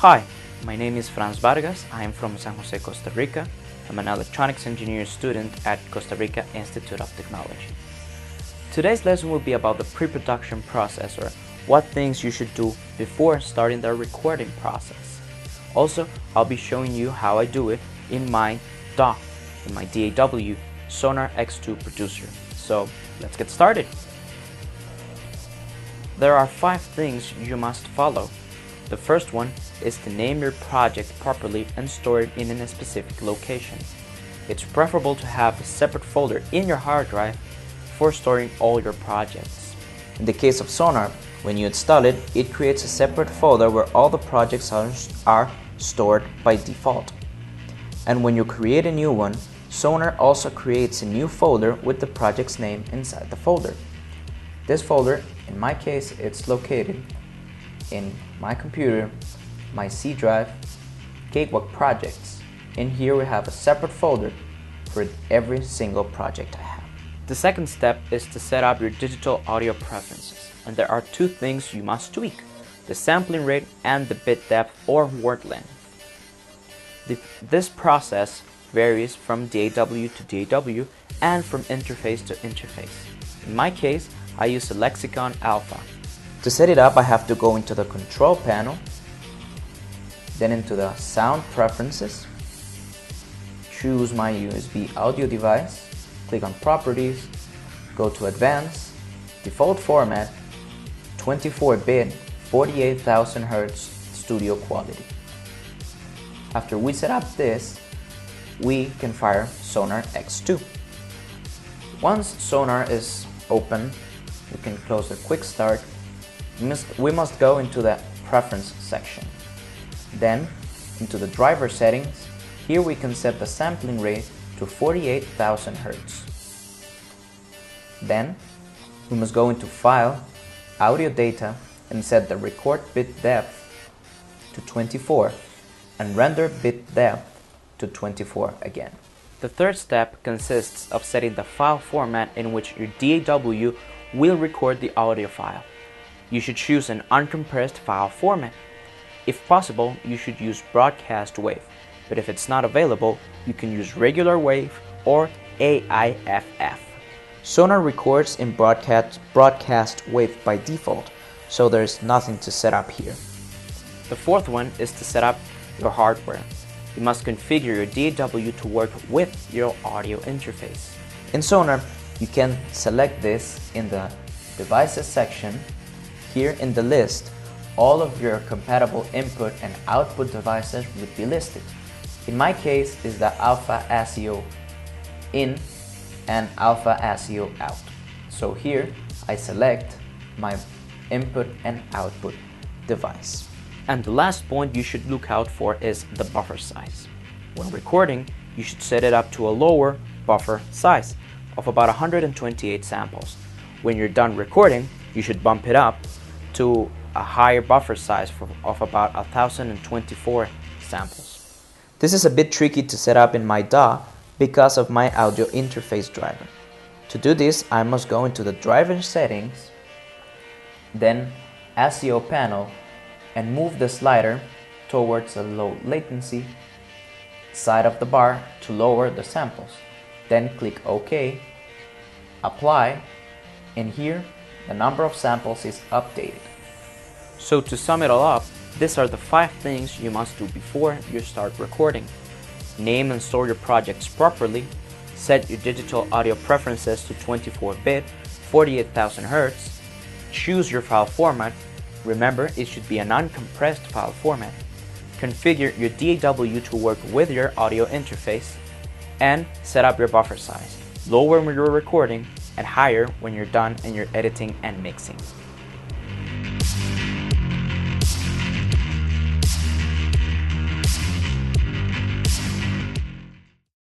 Hi, my name is Franz Vargas. I am from San Jose, Costa Rica. I'm an electronics engineering student at Costa Rica Institute of Technology. Today's lesson will be about the pre-production process, or what things you should do before starting the recording process. Also, I'll be showing you how I do it in my DAW, in my DAW Sonar X2 producer. So let's get started. There are 5 things you must follow. The first one is to name your project properly and store it in a specific location. It's preferable to have a separate folder in your hard drive for storing all your projects. In the case of Sonar, when you install it, it creates a separate folder where all the projects are stored by default. And when you create a new one, Sonar also creates a new folder with the project's name inside the folder. This folder, in my case, it's located in my computer, my C drive, Cakewalk projects. In here we have a separate folder for every single project I have. The second step is to set up your digital audio preferences, and there are 2 things you must tweak: the sampling rate and the bit depth or word length. This process varies from DAW to DAW and from interface to interface. In my case, I use a Lexicon Alpha. To set it up, I have to go into the control panel, then into the sound preferences, choose my USB audio device, click on properties, go to advanced, default format, 24-bit, 48,000 Hz studio quality. After we set up this, we can fire Sonar X2. Once Sonar is open, we can close the quick start. We must go into the preference section. Then into the driver settings. Here we can set the sampling rate to 48,000 Hz. Then we must go into File, Audio Data, and set the record bit depth to 24 and render bit depth to 24 again. The third step consists of setting the file format in which your DAW will record the audio file. You should choose an uncompressed file format. If possible, you should use broadcast wave, but if it's not available, you can use regular wave or AIFF. Sonar records in broadcast wave by default, so there's nothing to set up here. The fourth one is to set up your hardware. You must configure your DAW to work with your audio interface. In Sonar, you can select this in the Devices section. Here in the list, all of your compatible input and output devices would be listed. In my case is the Alpha ASIO in and Alpha ASIO out. So here I select my input and output device. And the last point you should look out for is the buffer size. When recording, you should set it up to a lower buffer size of about 128 samples. When you're done recording, you should bump it up to a higher buffer size of about 1024 samples. This is a bit tricky to set up in my DAW because of my audio interface driver. To do this, I must go into the driver settings, then ASIO panel, and move the slider towards the low latency side of the bar to lower the samples. Then click OK, apply, and here the number of samples is updated. So to sum it all up, these are the 5 things you must do before you start recording. Name and store your projects properly, set your digital audio preferences to 24-bit, 48,000 Hz, choose your file format. Remember, it should be an uncompressed file format. Configure your DAW to work with your audio interface, and set up your buffer size. Lower when you're recording and higher when you're done and you're editing and mixing.